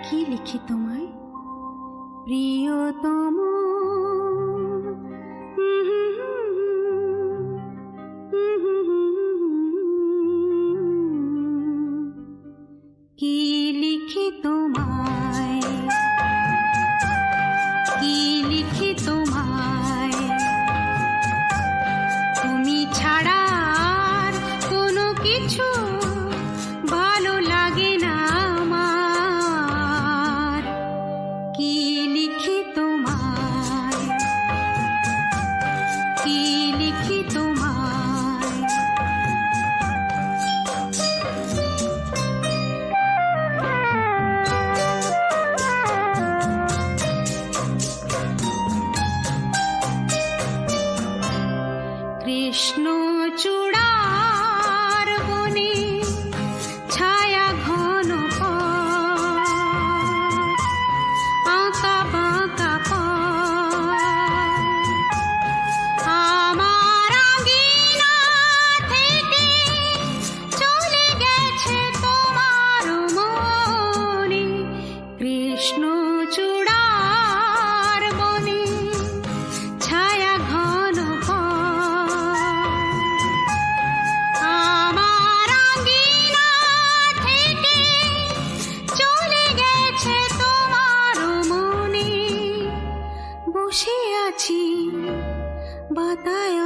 কি লিখি তোমায় প্রিয়তম, কি লিখি তোমায়, কি লিখি তোমায়, তুমি ছাড়া আর কোনো কিছু ভালো লাগে না আমার। কি লিখি তোমায়, কি লিখি তোমায়, কৃষ্ণ চূড়ার বনে ছায়া ঘন পথ, আঁকা বাঁকা পথ, আমার আঙিনা থেকে চলে গেছে তোমার মনে। কৃষ্ণ চূড়ার বনে ছায়া ঘন পথ, আমার আঙিনা থেকে চলে গেছে তোমার মনে। বসে আছি বাতায়